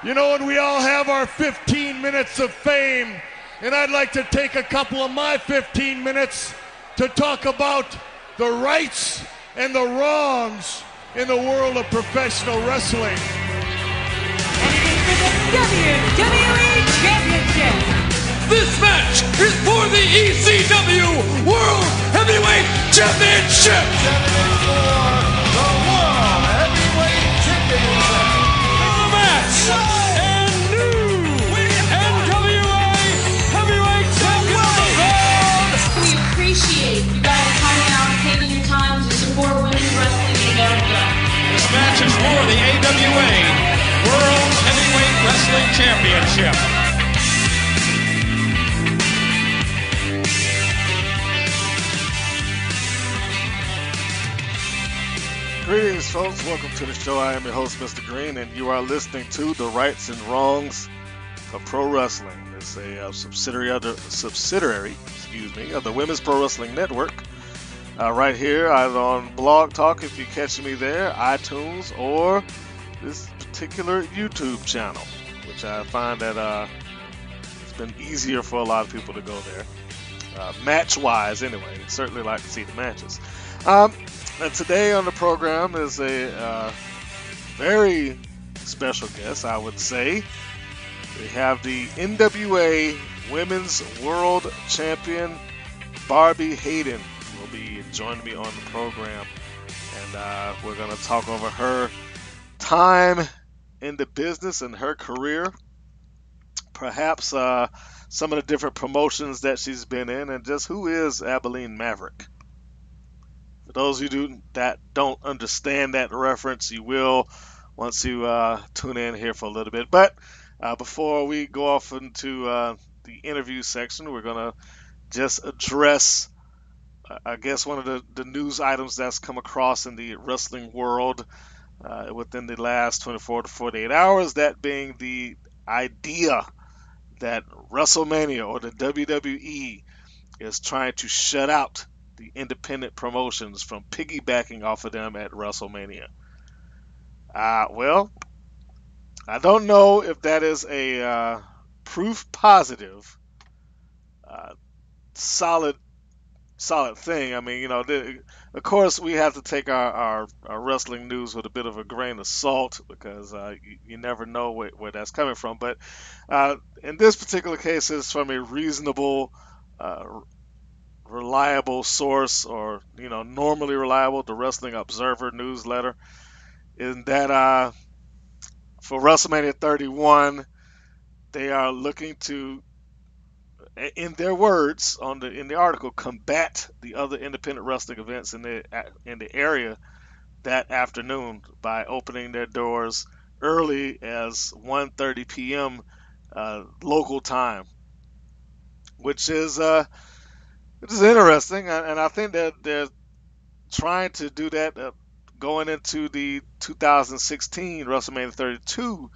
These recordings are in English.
You know, and we all have our 15 minutes of fame, and I'd like to take a couple of my 15 minutes to talk about the rights and the wrongs in the world of professional wrestling. And it is for the WWE Championship. This match is for the ECW World Heavyweight Championship. The World Heavyweight Championship. The match and new NWA Heavyweight Champion of the world. We appreciate you guys coming out and taking your time to support women's wrestling in America. This match is for the AWA World Heavyweight Wrestling Championship. Greetings, folks. Welcome to the show. I am your host, Mr. Green, and you are listening to The Rights and Wrongs of Pro Wrestling. It's a subsidiary of the Women's Pro Wrestling Network. Right here, either on Blog Talk, if you catch me there, iTunes, or this particular YouTube channel, which I find that it's been easier for a lot of people to go there. Match-wise, anyway. Certainly like to see the matches. And today on the program is a very special guest, I would say. We have the NWA Women's World Champion, Barbi Hayden, will be joining me on the program. And we're going to talk over her time in the business and her career. Perhaps some of the different promotions that she's been in, and just who is Abilene Maverick. For those of you that don't understand that reference, you will once you tune in here for a little bit. But before we go off into the interview section, we're going to just address, I guess, one of the news items that's come across in the wrestling world within the last 24 to 48 hours, that being the idea that WrestleMania or the WWE is trying to shut out the independent promotions from piggybacking off of them at WrestleMania. Well, I don't know if that is a proof positive, solid thing. I mean, you know, of course we have to take our wrestling news with a bit of a grain of salt, because you never know where that's coming from. But in this particular case, it's from a reasonable, reliable source, or normally reliable, the Wrestling Observer newsletter, in that for WrestleMania 31 they are looking to, in their words in the article, combat the other independent wrestling events in the area that afternoon by opening their doors early as 1:30 p.m. Local time, which is interesting, and I think that they're trying to do that going into the 2016 WrestleMania 32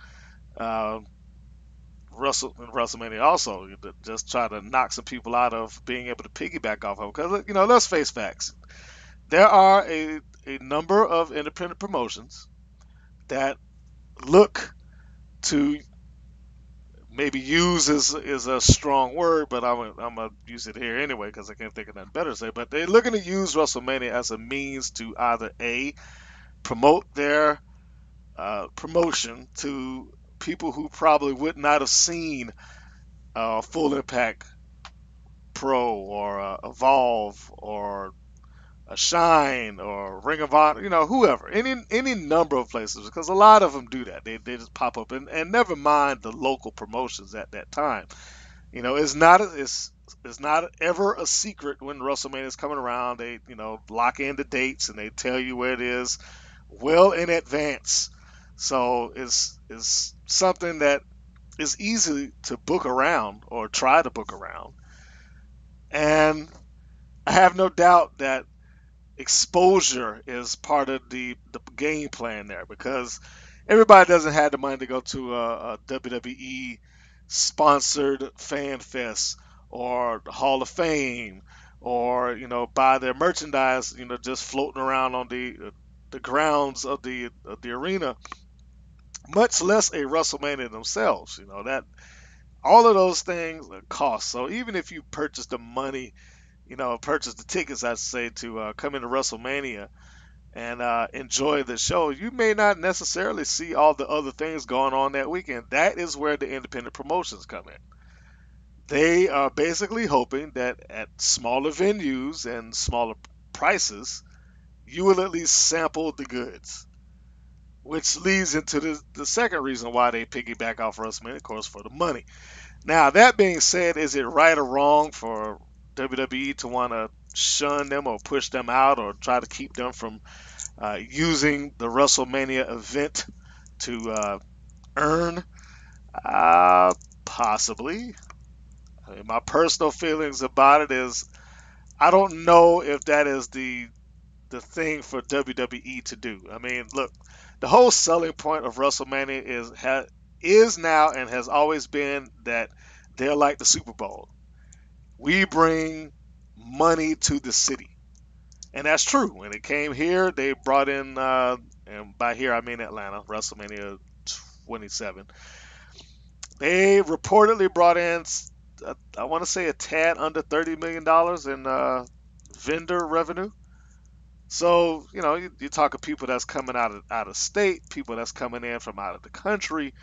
WrestleMania also, just try to knock some people out of being able to piggyback off of. Because, let's face facts. There are a number of independent promotions that look to, maybe use is a strong word, but I'm going to use it here anyway because I can't think of nothing better to say. But they're looking to use WrestleMania as a means to either A, promote their promotion to people who probably would not have seen Full Impact Pro or Evolve or a Shine or Ring of Honor, whoever, any number of places, because a lot of them do that. They just pop up, and never mind the local promotions at that time. It's not ever a secret when WrestleMania is coming around. They lock in the dates and they tell you where it is well in advance. So it's something that is easy to book around or try to book around, and I have no doubt that exposure is part of the game plan there, because everybody doesn't have the money to go to a WWE sponsored fan fest or the Hall of Fame, or buy their merchandise just floating around on the grounds of the arena much less a WrestleMania themselves. You know that all of those things cost. So even if you purchase the money, purchase the tickets, I'd say, to come into WrestleMania and enjoy the show, you may not necessarily see all the other things going on that weekend. That is where the independent promotions come in. They are basically hoping that at smaller venues and smaller prices, you will at least sample the goods, which leads into the second reason why they piggyback off WrestleMania, of course, for the money. Now, that being said, is it right or wrong for WWE to want to shun them or push them out or try to keep them from using the WrestleMania event to earn? Possibly. I mean, my personal feelings about it is I don't know if that is the thing for WWE to do. I mean, look, the whole selling point of WrestleMania is now and has always been that they're like the Super Bowl. We bring money to the city, and that's true. When it came here, they brought in, and by here I mean Atlanta, WrestleMania 27. They reportedly brought in, I want to say, a tad under $30 million in vendor revenue. So, you're talking people that's coming out of state, people that's coming in from out of the country,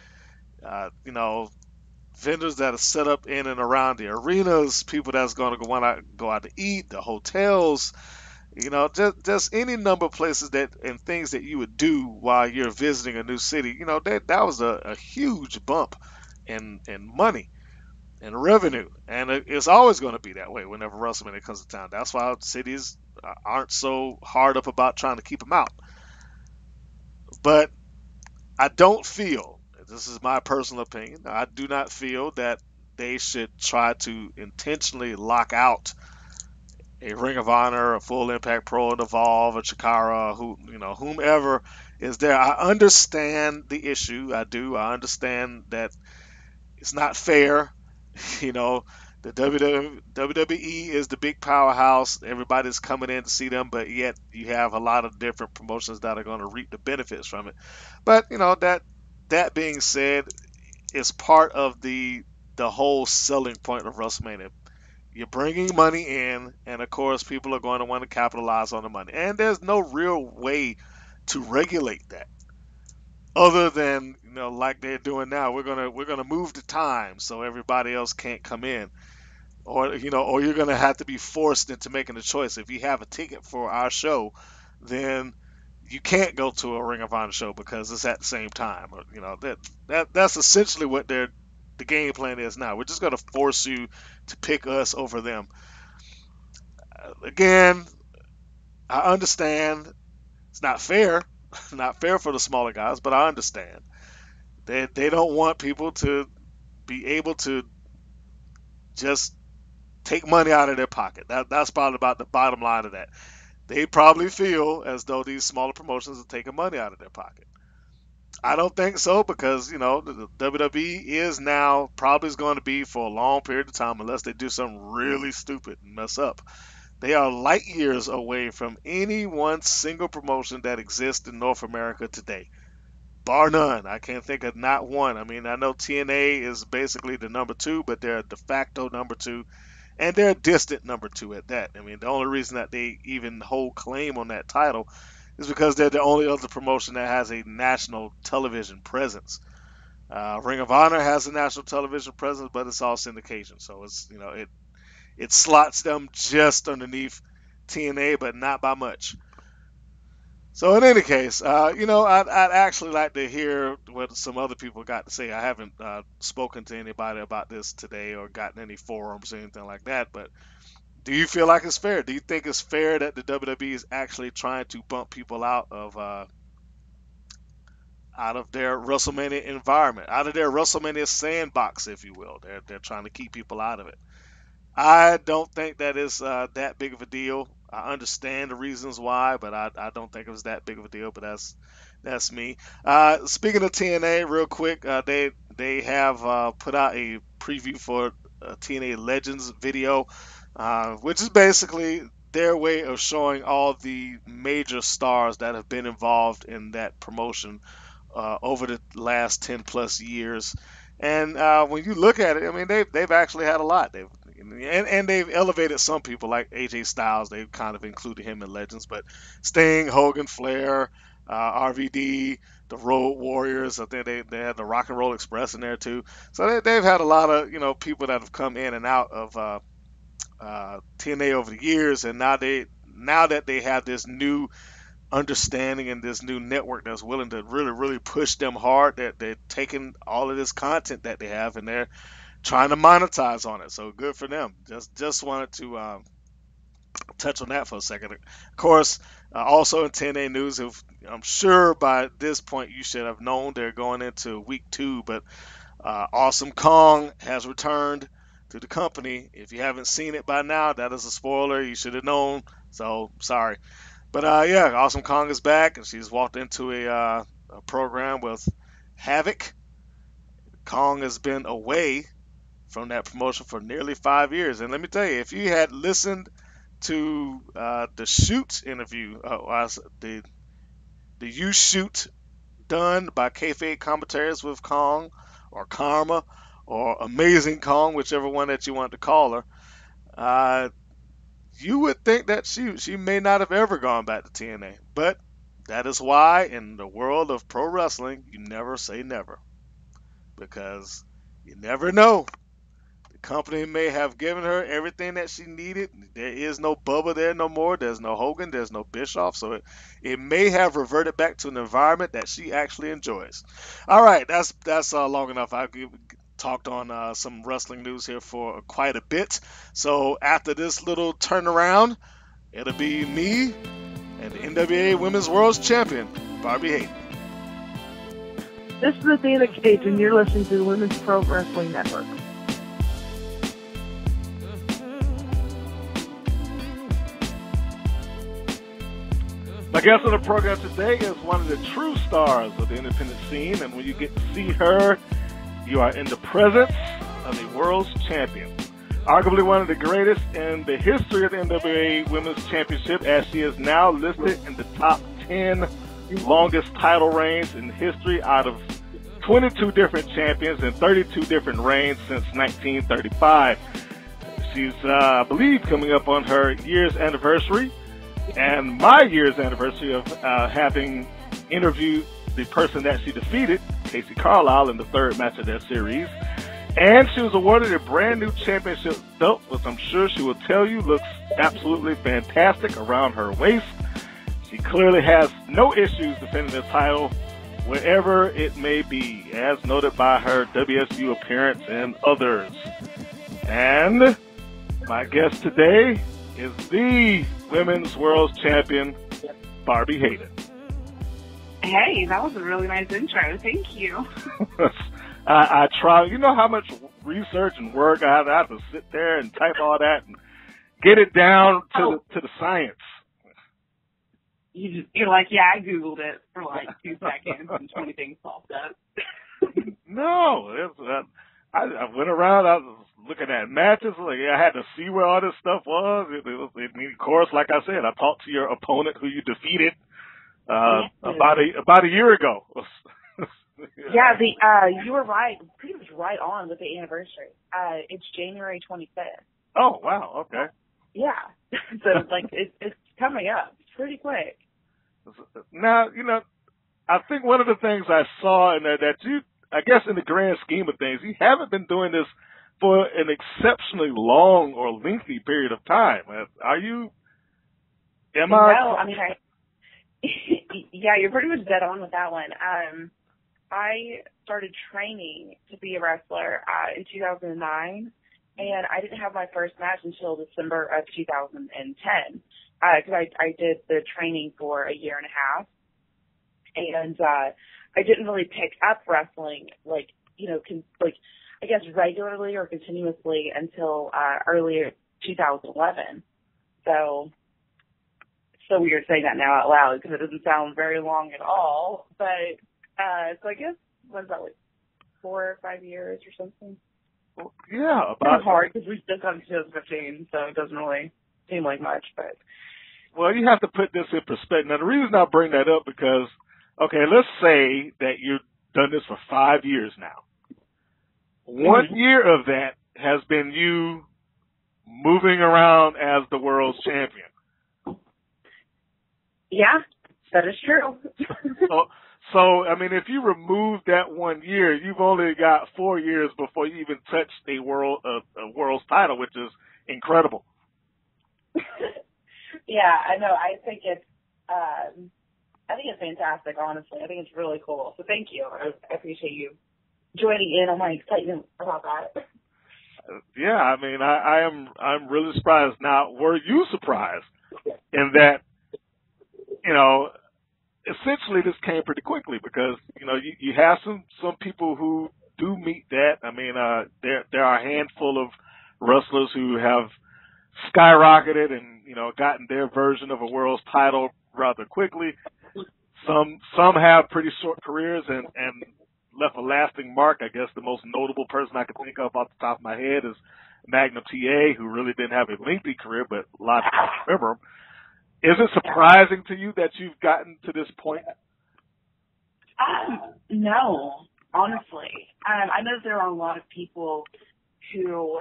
uh, you know, vendors that are set up in and around the arenas, people that's going to want to go out to eat, the hotels, just any number of places that and things that you would do while you're visiting a new city. That was a huge bump in money and revenue, and it's always going to be that way whenever WrestleMania comes to town. That's why cities aren't so hard up about trying to keep them out. But I don't feel, this is my personal opinion, I do not feel that they should try to intentionally lock out a Ring of Honor, a Full Impact Pro, an Evolve, a Chikara, whomever is there. I understand the issue. I do. I understand that it's not fair. You know, the WWE is the big powerhouse. Everybody's coming in to see them, but yet you have a lot of different promotions that are going to reap the benefits from it. But that being said, it's part of the whole selling point of WrestleMania. You're bringing money in, and of course, people are going to want to capitalize on the money. And there's no real way to regulate that other than like they're doing now. We're gonna move the time so everybody else can't come in, or you're gonna have to be forced into making a choice. If you have a ticket for our show, then you can't go to a Ring of Honor show because it's at the same time. Or, that's essentially what the game plan is now. We're just gonna force you to pick us over them. Again, I understand it's not fair, not fair for the smaller guys, but I understand. They don't want people to be able to just take money out of their pocket. That's probably about the bottom line of that. They probably feel as though these smaller promotions are taking money out of their pocket. I don't think so because the WWE is now probably is going to be for a long period of time unless they do something really stupid and mess up. They are light years away from any one single promotion that exists in North America today. Bar none. I can't think of not one. I mean, I know TNA is basically the number two, but they're a de facto number two, and they're a distant number two at that. I mean, the only reason that they even hold claim on that title is because they're the only other promotion that has a national television presence. Ring of Honor has a national television presence, but it's all syndication, so it slots them just underneath TNA, but not by much. So in any case, I'd actually like to hear what some other people got to say. I haven't spoken to anybody about this today or gotten any forums or anything like that. But do you feel like it's fair? Do you think it's fair that the WWE is actually trying to bump people out of their WrestleMania environment, out of their WrestleMania sandbox, if you will? They're trying to keep people out of it. I don't think that is that big of a deal. I understand the reasons why, but I don't think it was that big of a deal. But that's me. Speaking of TNA, real quick, they have put out a preview for TNA Legends video, which is basically their way of showing all the major stars that have been involved in that promotion over the last 10+ years. And when you look at it, I mean, they've actually had a lot. And they've elevated some people like AJ Styles. They've kind of included him in legends, but Sting, Hogan, Flair, RVD, the Road Warriors. I think they had the Rock and Roll Express in there too. So they've had a lot of people that have come in and out of TNA over the years, and now that they have this new understanding and this new network that's willing to really, really push them hard, that they're taking all of this content that they have and they're trying to monetize on it. So good for them. Just wanted to touch on that for a second. Of course, also in 10A news, I'm sure by this point you should have known they're going into week 2, but Awesome Kong has returned to the company. If you haven't seen it by now, that is a spoiler. You should have known. So sorry. But yeah, Awesome Kong is back, and she's walked into a program with Havoc. Kong has been away from that promotion for nearly 5 years, and let me tell you, if you had listened to the Shoot interview, the You Shoot done by Kayfabe commentaries with Kong, or Karma, or Amazing Kong, whichever one that you want to call her, you would think that she may not have ever gone back to TNA. But that is why in the world of pro wrestling, you never say never. Because you never know. The company may have given her everything that she needed. There is no Bubba there no more. There's no Hogan. There's no Bischoff. So it may have reverted back to an environment that she actually enjoys. All right, that's long enough. I've talked on some wrestling news here for quite a bit. So after this little turnaround, it'll be me and the NWA Women's World Champion, Barbi Hayden. This is Athena Cage, and you're listening to the Women's Pro Wrestling Network. My guest on the program today is one of the true stars of the independent scene, and when you get to see her, you are in the presence of a world's champion. Arguably one of the greatest in the history of the NWA Women's Championship, as she is now listed in the top 10 longest title reigns in history out of 22 different champions and 32 different reigns since 1935. She's, I believe, coming up on her year's anniversary and my year's anniversary of having interviewed the person that she defeated, Casey Carlisle, in the third match of that series. And she was awarded a brand new championship belt, which I'm sure she will tell you looks absolutely fantastic around her waist. She clearly has no issues defending the title wherever it may be, as noted by her WSU appearance and others. And my guest today is the Women's World Champion, Barbi Hayden. Hey, that was a really nice intro. Thank you. I try. You know how much research and work I have to sit there and type all that and get it down to the science. You're like, yeah, I Googled it for like 2 seconds and 20 things popped up. No, I went around. I was looking at matches. Like, I had to see where all this stuff was. Of course, like I said, I talked to your opponent who you defeated about a year ago. Yeah, you were right, pretty much right on with the anniversary. It's January 25th. Oh, wow, okay. Yeah, so like it's coming up. It's pretty quick. Now, I think one of the things I saw in that you, I guess in the grand scheme of things, you haven't been doing this for an exceptionally long or lengthy period of time. Are you? No, I mean, yeah, you're pretty much dead on with that one. I started training to be a wrestler in 2009, and I didn't have my first match until December of 2010, because I did the training for a year and a half, and I didn't really pick up wrestling, I guess regularly or continuously until early 2011. So it's so weird saying that now out loud because it doesn't sound very long at all, but so I guess, what is that, like 4 or 5 years or something? Well, yeah. It's kind of hard because we just got in 2015, so it doesn't really seem like much. But well, you have to put this in perspective. Now, the reason I bring that up because Okay, let's say that you've done this for 5 years now. 1 year of that has been you moving around as the world's champion. Yeah, that is true. So, I mean, if you remove that 1 year, you've only got 4 years before you even touch a world's title, which is incredible. Yeah, I know. I think it's fantastic, honestly. I think it's really cool. So thank you. I appreciate you joining in on my excitement about that. Yeah, I mean, I'm really surprised. Now, were you surprised in that, you know, essentially this came pretty quickly because, you know, you have some people who do meet that. I mean, there are a handful of wrestlers who have skyrocketed and, you know, gotten their version of a world's title rather quickly. Some have pretty short careers and left a lasting mark. I guess the most notable person I can think of off the top of my head is Magnum TA, who really didn't have a lengthy career, but a lot of people remember him. Is it surprising to you that you've gotten to this point? No, honestly. I know there are a lot of people who,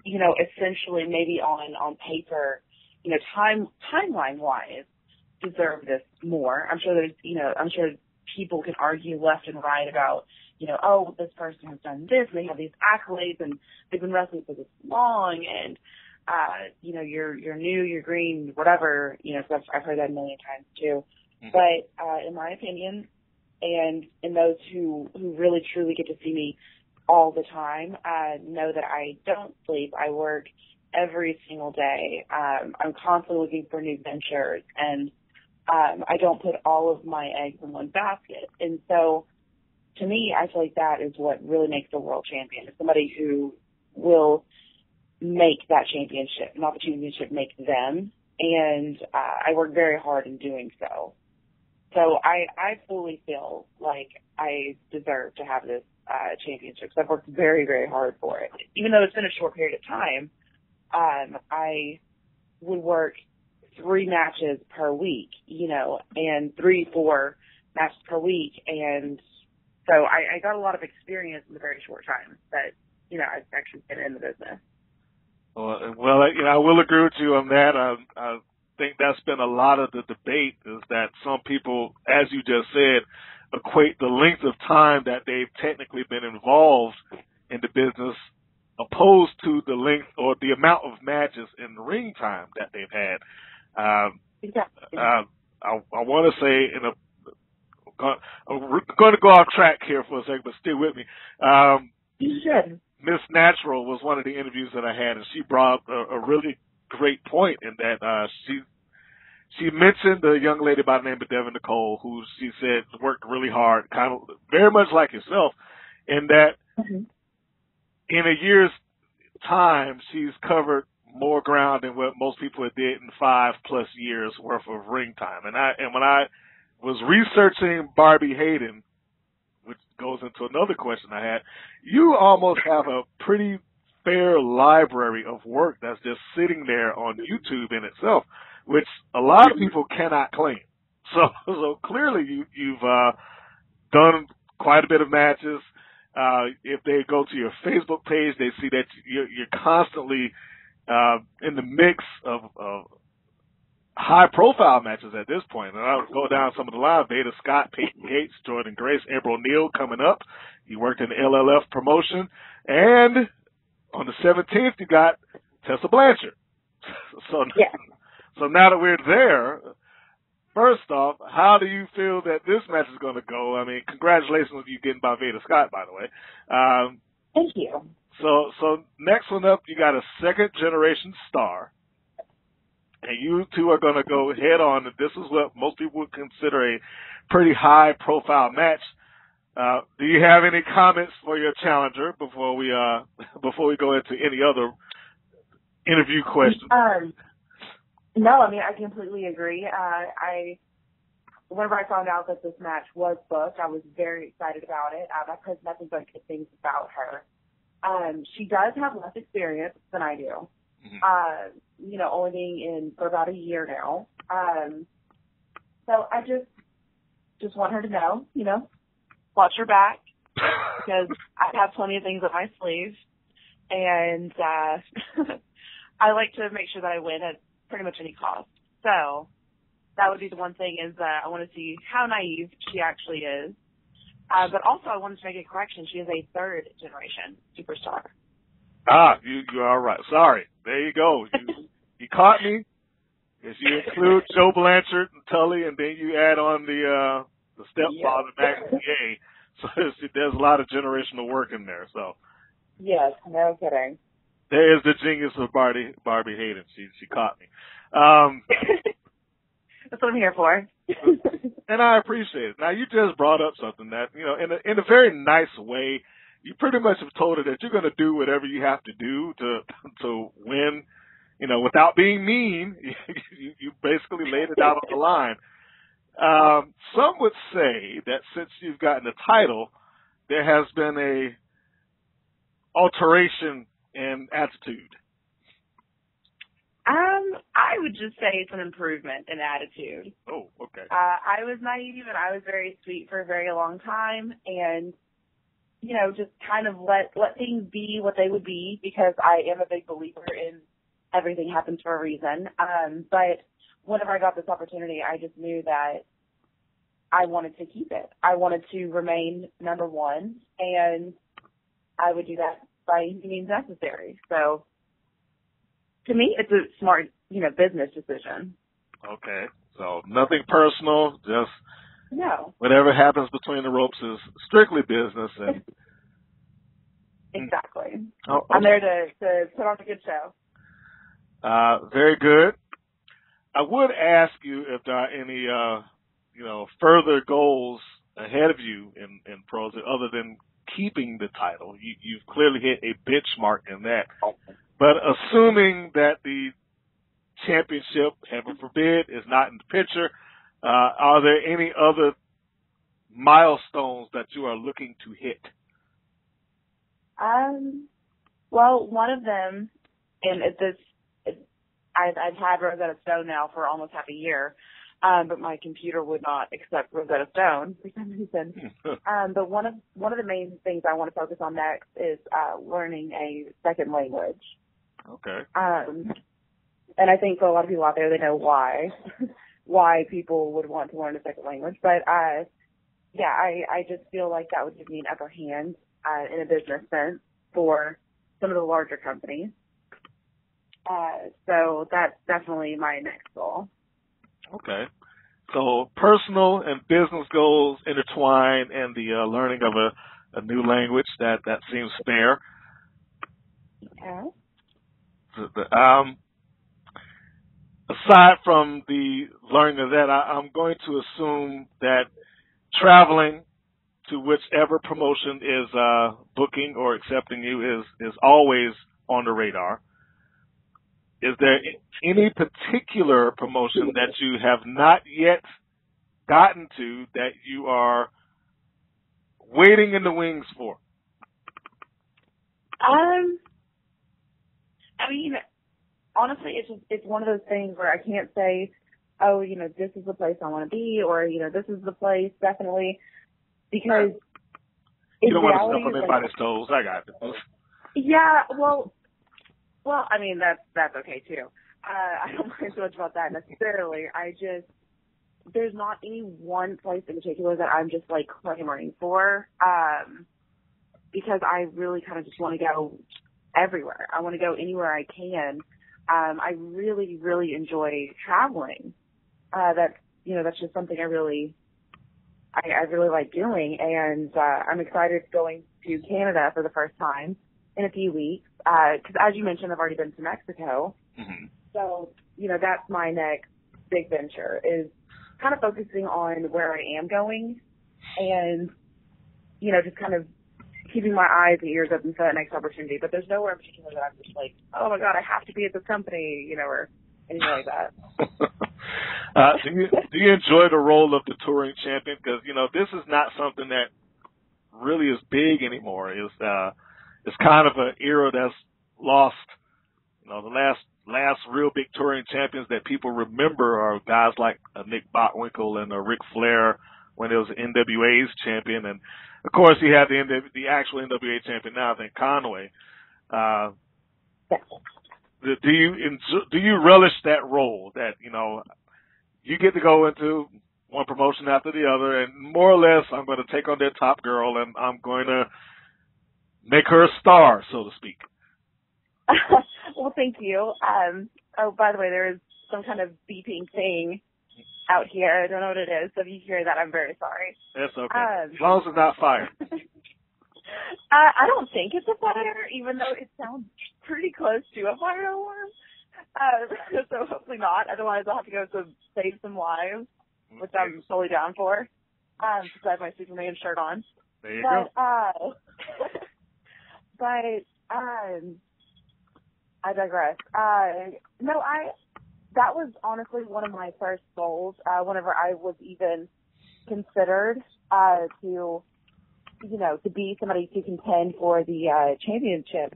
you know, essentially maybe on paper, you know, timeline-wise deserve this more. I'm sure people can argue left and right about, you know, oh, this person has done this, and they have these accolades, and they've been wrestling for this long, and you know, you're new, you're green, whatever, you know, so I've heard that a million times too. Mm-hmm. But in my opinion, and in those who really truly get to see me all the time, know that I don't sleep. I work every single day. I'm constantly looking for new ventures, and I don't put all of my eggs in one basket. And so, to me, I feel like that is what really makes a world champion. Is somebody who will make that championship, not the championship make them. And I work very hard in doing so. So I fully feel like I deserve to have this championship because I've worked very, very hard for it. Even though it's been a short period of time, I would work 3 matches per week, you know, and 3-4 matches per week. And so I got a lot of experience in a very short time that, you know, I've actually been in the business. Well, you know, I will agree with you on that. I think that's been a lot of the debate is that some people, as you just said, equate the length of time that they've technically been involved in the business opposed to the length or the amount of matches in ring time that they've had. Exactly. I want to say we're going to go off track here for a second, but stay with me. You should. Miss Natural was one of the interviews that I had, and she brought up a really great point in that she mentioned a young lady by the name of Devin Nicole, who she said worked really hard, kind of very much like yourself, in that in a year's time she's covered more ground than what most people did in 5+ years worth of ring time. And when I was researching Barbi Hayden, which goes into another question I had, you almost have a pretty fair library of work that's just sitting there on YouTube in itself, which a lot of people cannot claim. So clearly you've done quite a bit of matches. If they go to your Facebook page, they see that you're constantly in the mix of high-profile matches at this point. And I'll go down some of the line. Veda Scott, Peyton Gates, Jordan Grace, Amber O'Neal coming up. You worked in the LLF promotion. And on the 17th, you got Tessa Blanchard. So now that we're there, first off, how do you feel that this match is going to go? I mean, congratulations on you getting by Veda Scott, by the way. Thank you. So next one up, you got a second-generation star. And you two are going to go head on. This is what most people would consider a pretty high-profile match. Do you have any comments for your challenger before we go into any other interview questions? No, I mean, I completely agree. Whenever I found out that this match was booked, I was very excited about it. I've heard nothing but good things about her. She does have less experience than I do. You know, only being in for about a year now. So I just just want her to know, watch her back, because I have plenty of things up my sleeve, and I like to make sure that I win at pretty much any cost. So that would be the one thing, is I want to see how naive she actually is. But also I wanted to make a correction. She is a third generation superstar. You are right. Sorry. There you go. You caught me. If you include Joe Blanchard and Tully, and then you add on the stepfather back in the VA, so there's a lot of generational work in there. So yes, no kidding. There is the genius of Barbi Hayden. She caught me. That's what I'm here for. And I appreciate it. Now, you just brought up something that, in a very nice way, you pretty much have told her that you're going to do whatever you have to do to win, without being mean. You basically laid it out on the line. Some would say that since you've gotten the title, there has been a alteration in attitude. I would just say it's an improvement in attitude. Oh, okay. I was naive and I was very sweet for a very long time, and just kind of let things be what they would be, because I am a big believer in everything happens for a reason. But whenever I got this opportunity, I just knew that I wanted to keep it. I wanted to remain number one, and I would do that by any means necessary. So to me, it's a smart, business decision. Okay. So nothing personal, just no. Whatever happens between the ropes is strictly business. And exactly. Oh, okay. I'm there to put on a good show. Very good. I would ask you if there are any, further goals ahead of you in pros other than keeping the title. You've clearly hit a benchmark in that. But assuming that the championship, heaven forbid, is not in the picture, are there any other milestones that you are looking to hit? Well, one of them, and I've had Rosetta Stone now for almost half a year, but my computer would not accept Rosetta Stone for some reason. But one of the main things I want to focus on next is learning a second language. Okay. And I think for a lot of people out there, they know why people would want to learn a second language. But I just feel like that would give me an upper hand in a business sense for some of the larger companies. So that's definitely my next goal. Okay. So personal and business goals intertwine, and the learning of a new language, that seems fair. Yeah. Aside from the learning of that, I'm going to assume that traveling to whichever promotion is booking or accepting you is always on the radar. Is there any particular promotion that you have not yet gotten to that you are waiting in the wings for? Honestly, it's one of those things where I can't say, oh, this is the place I want to be, or, this is the place, definitely, because you don't want to step on anybody's toes. I got it. Yeah, well, that's okay too. I don't mind so much about that necessarily. There's not any one place in particular that I'm just like clamoring for, because I really kind of just want to go everywhere. I want to go anywhere I can. I really, really enjoy traveling. That's just something I really like doing, and I'm excited going to Canada for the first time in a few weeks. Because as you mentioned, I've already been to Mexico. Mm-hmm. So, that's my next big venture, is kind of focusing on where I am going and, just kind of keeping my eyes and ears open for that next opportunity. But there's nowhere in particular that I'm just like, oh my God, I have to be at this company, or anything like that. Do you enjoy the role of the touring champion? Because, this is not something that really is big anymore. It's kind of an era that's lost. The last real big touring champions that people remember are guys like Nick Bockwinkel and Ric Flair, when he was NWA's champion, and of course he had the actual NWA champion now, I think Conway. Do you relish that role that, you know, you get to go into one promotion after the other, and more or less I'm going to take on their top girl and I'm going to make her a star, so to speak? Well, thank you. Oh, by the way, there is some kind of beeping thing out here. I don't know what it is. So if you hear that, I'm very sorry. That's okay. As long as it's not fire. I don't think it's a fire, even though it sounds pretty close to a fire alarm. So hopefully not. Otherwise, I'll have to go save some lives, which I'm totally down for. Because I have my Superman shirt on. There you go. But I digress. That was honestly one of my first goals. Whenever I was even considered to be somebody to contend for the championship,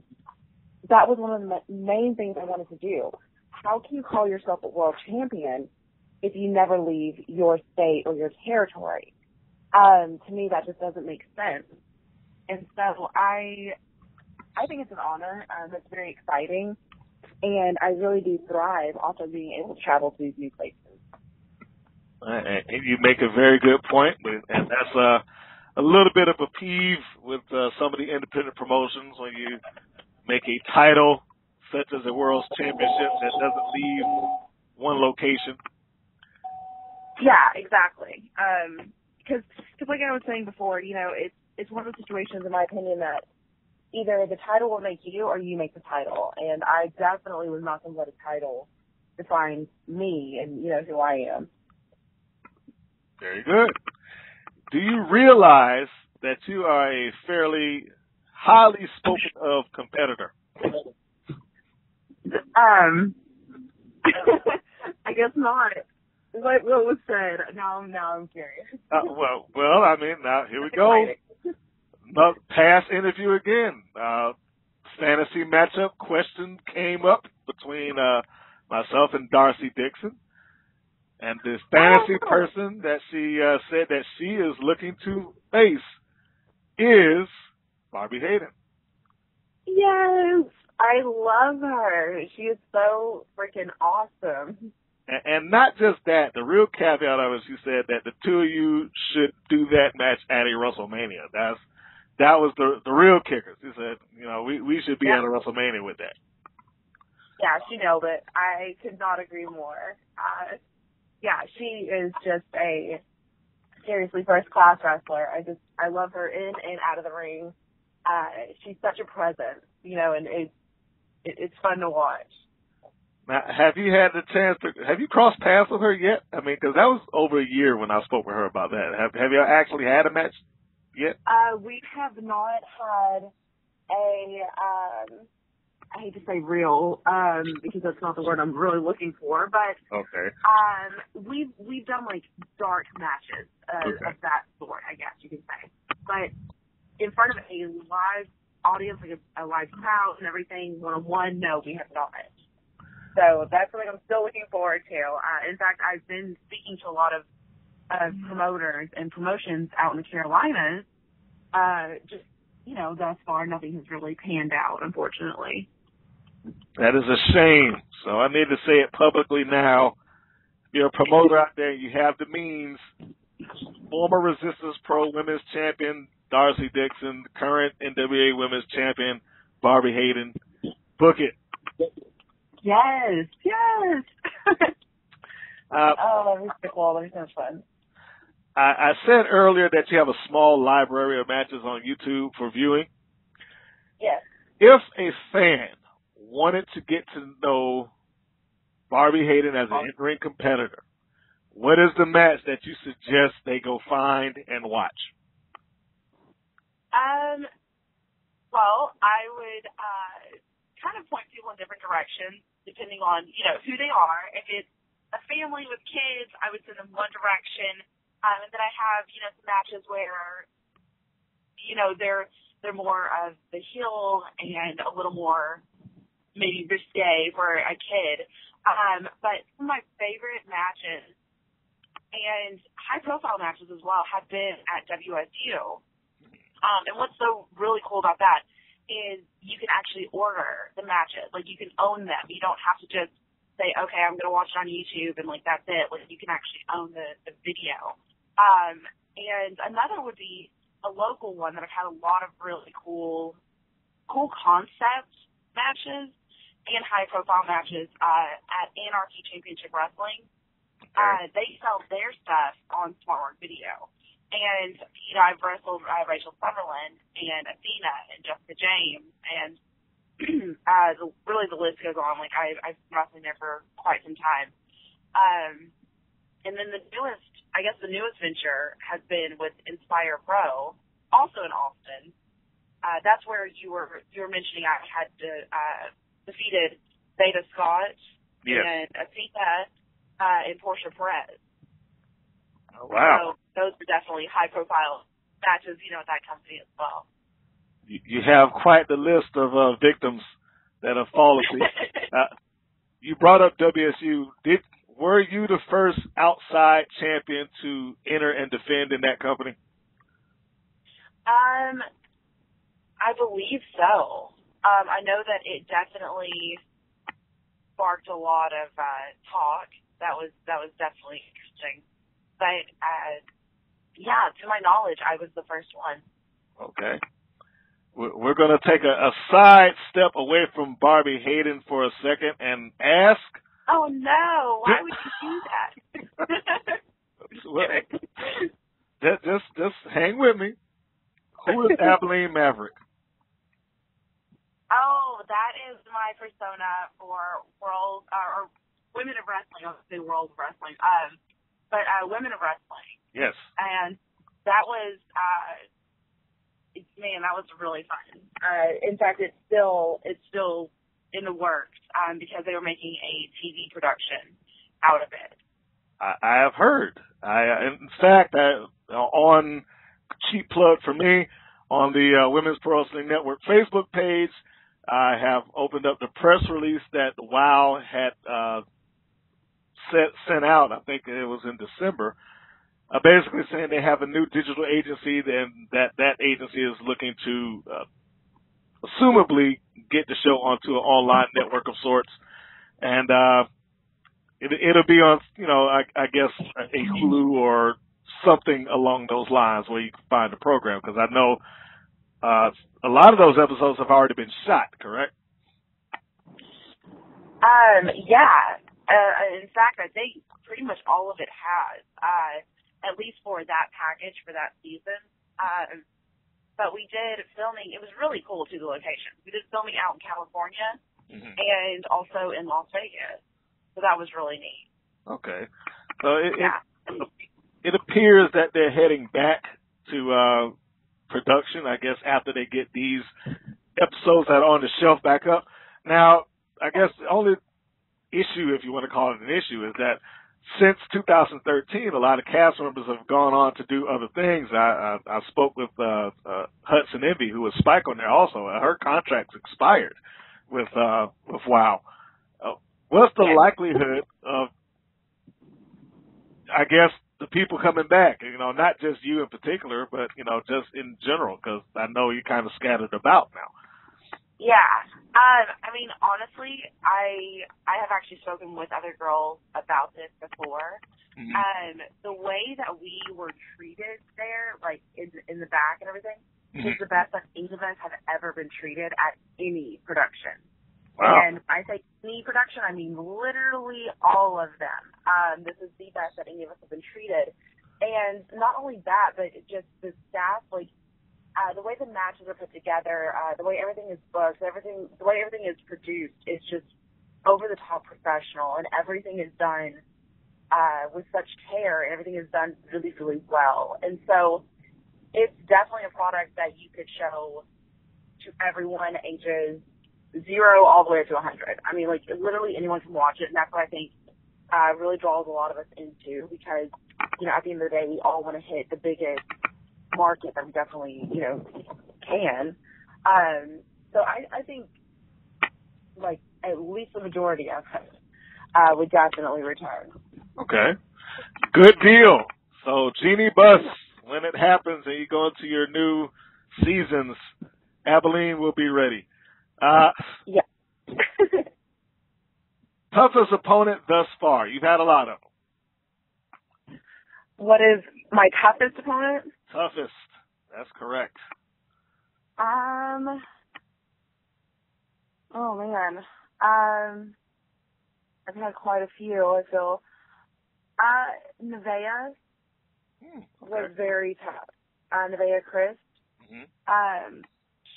that was one of the main things I wanted to do. How can you call yourself a world champion if you never leave your state or your territory? To me, that just doesn't make sense. And so I think it's an honor. It's very exciting. And I really do thrive off of being able to travel to these new places. And you make a very good point, and that's a little bit of a peeve with some of the independent promotions when you make a title such as a World Championship that doesn't leave one location. Yeah, exactly. Because like I was saying before, you know, it's one of those situations, in my opinion, that either the title will make you or you make the title. And I definitely was not going to let a title define me and, you know, who I am. Very good. Do you realize that you are a fairly highly spoken of competitor? I guess not. What was said? Now I'm curious. Well, I mean, now here we go. Past interview again. Fantasy matchup question came up between myself and Darcy Dixon. And this fantasy person that she said that she is looking to face is Barbi Hayden. Yes, I love her. She is so freaking awesome. And not just that, the real caveat of it, she said that the two of you should do that match at a WrestleMania. That was the real kicker. She said, you know, we should be at a WrestleMania with that. Yeah, she nailed it. I could not agree more. Yeah, she is just a seriously first-class wrestler. I love her in and out of the ring. She's such a presence, you know, and it's fun to watch. Now, have you had the chance have you crossed paths with her yet? I mean, because that was over a year when I spoke with her about that. Have you actually had a match yet? We have not had I hate to say real, because that's not the word I'm really looking for, but okay. We've done like dark matches of that sort, I guess you could say. But in front of a live audience, like a live crowd and everything, one-on-one, no, we have not. So that's something I'm still looking forward to. In fact, I've been speaking to a lot of promoters and promotions out in the Carolinas. Just, you know, thus far, nothing has really panned out, unfortunately. That is a shame. So I need to say it publicly now. If you're a promoter out there, you have the means. Former Resistance Pro Women's Champion Darcy Dixon, current NWA Women's Champion Barbi Hayden. Book it. Yes. That'd be cool. That'd be so much fun. I said earlier that you have a small library of matches on YouTube for viewing. Yes. If a fan wanted to get to know Barbi Hayden as an in-ring competitor, what is the match that you suggest they go find and watch? Well, I would kind of point people in different directions depending on, you know, who they are. If it's a family with kids, I would send them one direction. And then I have, you know, some matches where, you know, they're more of the heel and a little more maybe risque for a kid. But some of my favorite matches and high-profile matches as well have been at WSU. And what's so really cool about that is you can actually order the matches. Like, you can own them. You don't have to just say, okay, I'm going to watch it on YouTube and, like, that's it. Like, you can actually own the video. And another would be a local one that I've had a lot of really cool concept matches and high-profile matches at Anarchy Championship Wrestling. They sell their stuff on Smartwork Video. And, you know, I've wrestled Rachel Sutherland and Athena and Jessica James, and really the list goes on. Like, I've been wrestling there for quite some time. And then the newest venture has been with Inspire Pro, also in Austin. That's where you were mentioning I had defeated Beta Scott and Athena and Portia Perez. Oh, wow. So those are definitely high-profile matches, you know, at that company as well. You have quite the list of victims that have fallen to you. You brought up WSU. Were you the first outside champion to enter and defend in that company? I believe so. I know that it definitely sparked a lot of talk. That was definitely interesting. But yeah, to my knowledge, I was the first one. Okay. We're going to take a side step away from Barbi Hayden for a second and ask. Oh no! Why would you do that? Just hang with me. Who is Abilene Maverick? Oh, that is my persona for world or women of wrestling. I was going to say world of wrestling. But women of wrestling. Yes. And that was, that was really fun. In fact, it's still in the works because they were making a TV production out of it. I have heard. In fact, on cheap plug for me, on the Women's Pro Wrestling Network Facebook page, I have opened up the press release that WOW had sent out. I think it was in December, basically saying they have a new digital agency and that agency is looking to assumably get the show onto an online network of sorts. And it'll be on, I guess, a Hulu or something along those lines where you can find the program, because I know a lot of those episodes have already been shot, correct? Yeah. In fact, I think pretty much all of it has, at least for that package for that season. But we did filming. It was really cool, too, the locations. We did filming out in California and also in Las Vegas. So that was really neat. Okay. So it appears that they're heading back to production, I guess, after they get these episodes that are on the shelf back up. Now, I guess the only issue, if you want to call it an issue, is that since 2013, a lot of cast members have gone on to do other things. I spoke with Hudson Envy, who was Spike on there also. Her contract's expired with WOW. What's the likelihood of, I guess, the people coming back? Not just you in particular, but, just in general, because I know you're kind of scattered about now. Yeah. Honestly, I have actually spoken with other girls about this before. The way that we were treated there, like in the back and everything, is the best that any of us have ever been treated at any production. Wow. And I say any production, I mean literally all of them. This is the best that any of us have been treated. And not only that, but just the staff, the way the matches are put together, the way everything is booked, the way everything is produced is just over-the-top professional, and everything is done with such care, and everything is done really, really well. And so it's definitely a product that you could show to everyone ages 0 all the way up to 100. Literally anyone can watch it, and that's what I think really draws a lot of us into, because, at the end of the day, we all want to hit the biggest market that we definitely, can. So I think, at least the majority of it would definitely return. Okay. Good deal. So, Jeannie Buss, when it happens and you go into your new seasons, Abilene will be ready. Yeah. Toughest opponent thus far? You've had a lot of them. What is my toughest opponent? Toughest. That's correct. Oh man. I've had quite a few, I feel. Nevaeh was very tough. Nevaeh Chris. Mm-hmm.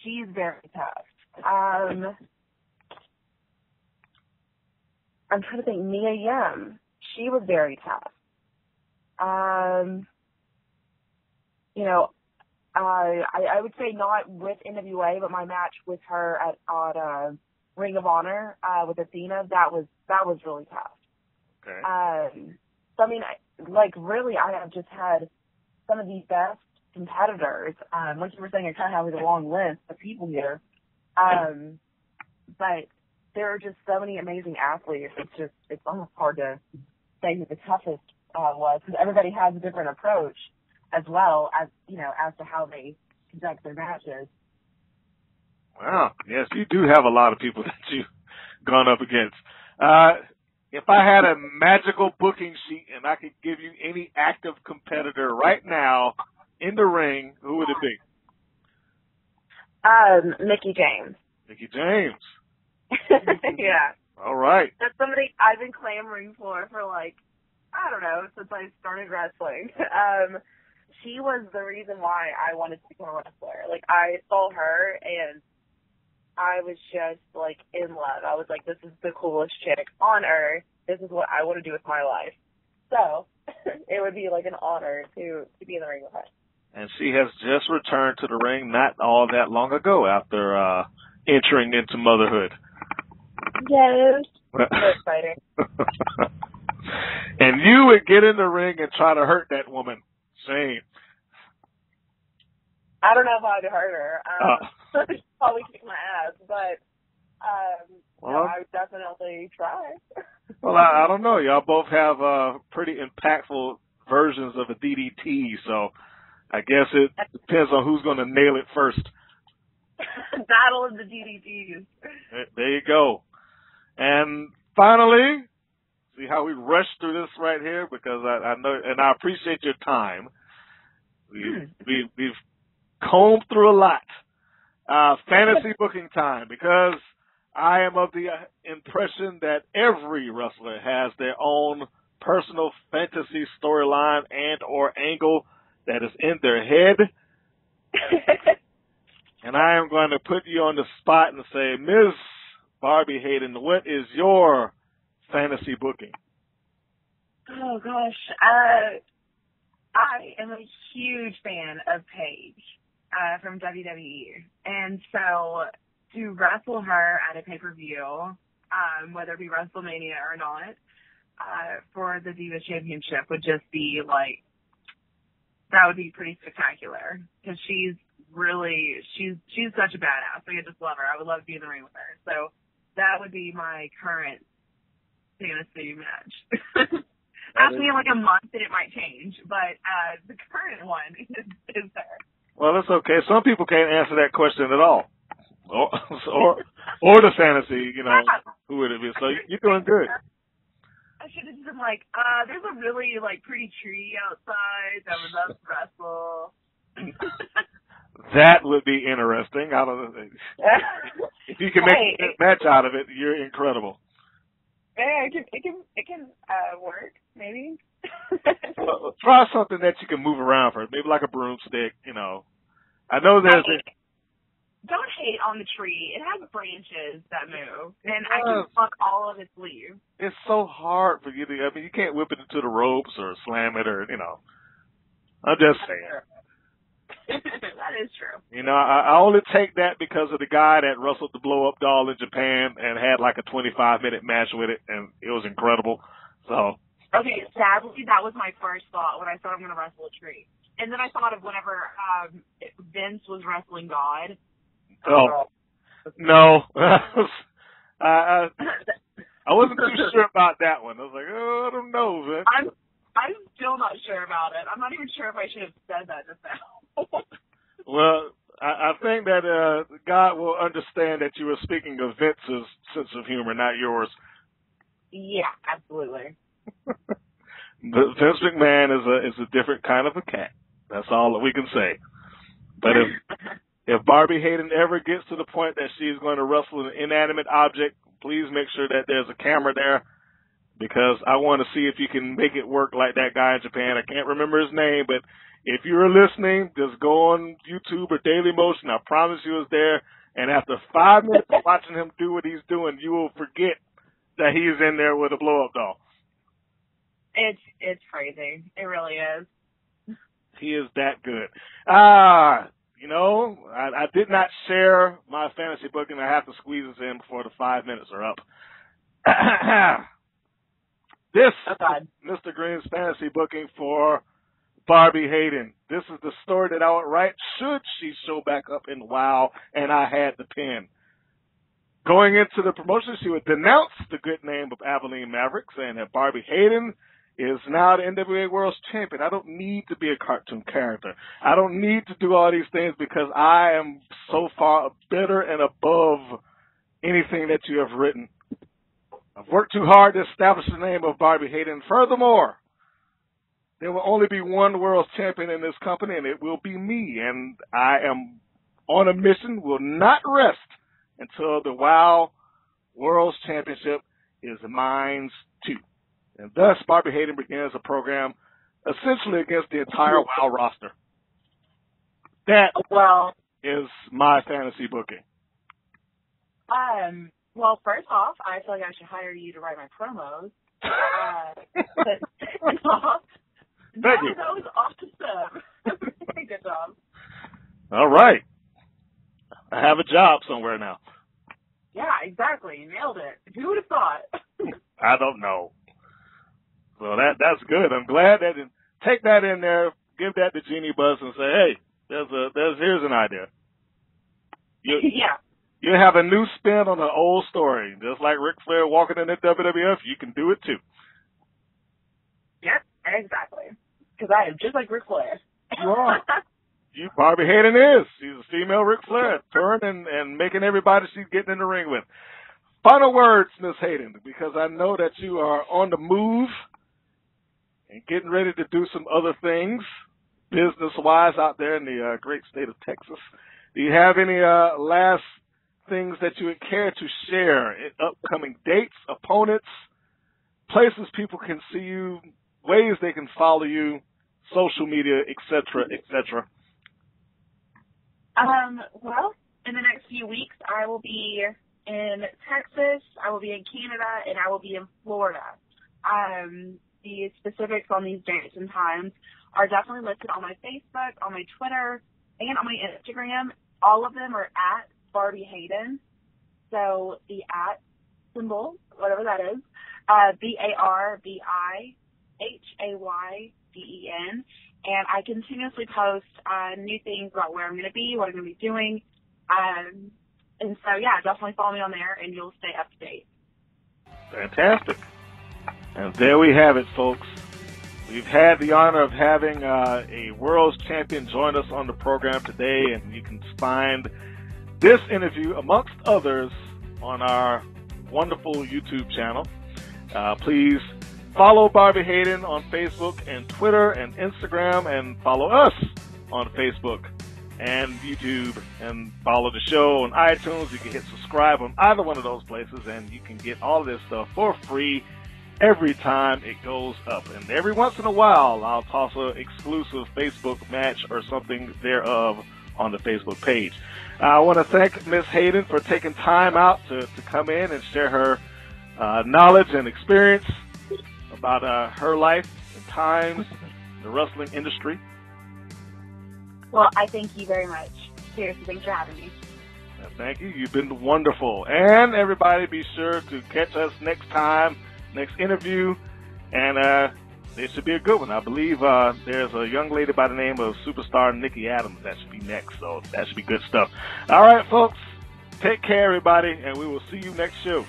She's very tough. I'm trying to think. Mia Yim. She was very tough. You know, I would say not with NWA, but my match with her at Ring of Honor with Athena, that was really tough. Okay. So I mean, really, I have just had some of the best competitors. Like you were saying, I kind of have a long list of people here, but there are just so many amazing athletes. It's almost hard to say who the toughest was, because everybody has a different approach as well as, you know, as to how they conduct their matches. Wow. Yes, you do have a lot of people that you've gone up against. If I had a magical booking sheet and I could give you any active competitor right now in the ring, who would it be? Mickie James. Mickie James. Yeah. All right. That's somebody I've been clamoring for like, I don't know, since I started wrestling. She was the reason why I wanted to become a wrestler. Like, I saw her and I was just like in love. I was like, this is the coolest chick on earth. This is what I want to do with my life. So it would be like an honor to be in the ring with her. And she has just returned to the ring not all that long ago after entering into motherhood. Yes. So exciting. And you would get in the ring and try to hurt that woman. Shame. I don't know if I'd hurt her. She'd probably kick my ass, but I would definitely try. Well, I don't know. Y'all both have pretty impactful versions of a DDT, so I guess it depends on who's going to nail it first. Battle of the DDTs. There you go. And finally, see how we rush through this right here, because I know, and I appreciate your time. We've combed through a lot. Fantasy booking time, because I am of the impression that every wrestler has their own personal fantasy storyline and or angle that is in their head. And I am going to put you on the spot and say, Ms. Barbi Hayden, what is your fantasy booking? Oh, gosh. I am a huge fan of Paige from WWE. And so to wrestle her at a pay-per-view, whether it be WrestleMania or not, for the Divas Championship would just be like, that would be pretty spectacular, because she's such a badass. Like, I just love her. I would love to be in the ring with her. So that would be my current fantasy match. Ask me in like a month and it might change, but the current one is her. Well, that's okay. Some people can't answer that question at all, or the fantasy, you know, who would it be? So you're doing good. I should have just been like, there's a really like pretty tree outside that would love to wrestle. That would be interesting. I don't know. If you can make a match out of it, you're incredible. Yeah, it can work, maybe. Well, try something that you can move around first, maybe like a broomstick, you know. I know there's Don't hate on the tree. It has branches that move, and I can pluck all of its leaves. It's so hard for you to, I mean, you can't whip it into the ropes or slam it or, you know. I'm just saying. That is true. You know, I only take that because of the guy that wrestled the blow-up doll in Japan and had like a 25-minute match with it, and it was incredible. So. Okay, sadly, that was my first thought when I thought I'm going to wrestle a tree. And then I thought of whenever Vince was wrestling God. Oh, no. I wasn't too sure about that one. I was like, oh, I don't know, Vince. I'm still not sure about it. I'm not even sure if I should have said that just now. Well, I think that God will understand that you were speaking of Vince's sense of humor, not yours. Yeah, absolutely. But Vince McMahon is a different kind of a cat. That's all that we can say. But if Barbi Hayden ever gets to the point that she's going to wrestle an inanimate object, please make sure that there's a camera there, because I want to see if you can make it work like that guy in Japan. I can't remember his name, but if you're listening, just go on YouTube or Daily Motion. I promise you it's there. And after 5 minutes of watching him do what he's doing, you will forget that he's in there with a blow-up doll. It's crazy. It really is. He is that good. You know, I did not share my fantasy booking. I have to squeeze this in before the 5 minutes are up. This is Mr. Green's fantasy booking for Barbi Hayden. This is the story that I would write should she show back up in WoW and I had the pen. Going into the promotion, she would denounce the good name of Abilene Maverick, saying that Barbi Hayden is now the NWA World Champion. I don't need to be a cartoon character. I don't need to do all these things because I am so far better and above anything that you have written. I've worked too hard to establish the name of Barbi Hayden. Furthermore, there will only be one world champion in this company, and it will be me. And I am on a mission, will not rest until the WoW World Championship is mine too. And thus, Barbi Hayden begins a program essentially against the entire WoW roster. That is my fantasy booking. Well, first off, I feel like I should hire you to write my promos. Thank you. That was awesome. Good job. All right. I have a job somewhere now. Yeah, exactly. You nailed it. Who would have thought? I don't know. So that's good. I'm glad that take that in there, give that to Jeannie Buzz and say, hey, here's an idea. Yeah. You have a new spin on an old story. Just like Ric Flair walking in the WWF, you can do it too. Yep, exactly. Because I am just like Ric Flair. You are. Barbi Hayden is. She's a female Ric Flair, turning and making everybody she's getting in the ring with. Final words, Miss Hayden, because I know that you are on the move and getting ready to do some other things business-wise out there in the great state of Texas. Do you have any last things that you would care to share? Upcoming dates, opponents, places people can see you, ways they can follow you, social media, etc., etc. Well, in the next few weeks, I will be in Texas, I will be in Canada, and I will be in Florida. The specifics on these dates and times are definitely listed on my Facebook, on my Twitter, and on my Instagram. All of them are at Barbi Hayden. So the at symbol, whatever that is, BARBIHAYDEN. And I continuously post new things about where I'm going to be, what I'm going to be doing. And so, yeah, definitely follow me on there, and you'll stay up to date. Fantastic. And there we have it, folks. We've had the honor of having a world's champion join us on the program today, and you can find this interview, amongst others, on our wonderful YouTube channel. Please follow Barbi Hayden on Facebook and Twitter and Instagram, and follow us on Facebook and YouTube, and follow the show on iTunes. You can hit subscribe on either one of those places, and you can get all of this stuff for free every time it goes up. And every once in a while, I'll toss an exclusive Facebook match or something thereof on the Facebook page. I want to thank Miss Hayden for taking time out to come in and share her knowledge and experience about her life and times in the wrestling industry. Well, I thank you very much. Seriously, thanks for having me. Thank you. You've been wonderful. And everybody, be sure to catch us next time, next interview, and it should be a good one. I believe there's a young lady by the name of Superstar Nikki Adams that should be next, so that should be good stuff. All right, folks, take care, everybody, and we will see you next show.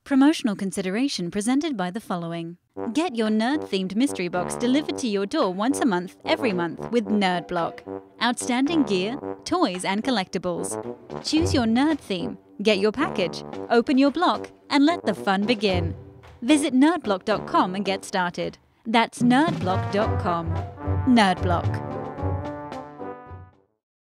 Promotional consideration presented by the following. Get your nerd-themed mystery box delivered to your door once a month, every month, with Nerd Block. Outstanding gear, toys, and collectibles. Choose your nerd theme, get your package, open your block, and let the fun begin. Visit nerdblock.com and get started. That's nerdblock.com. Nerdblock.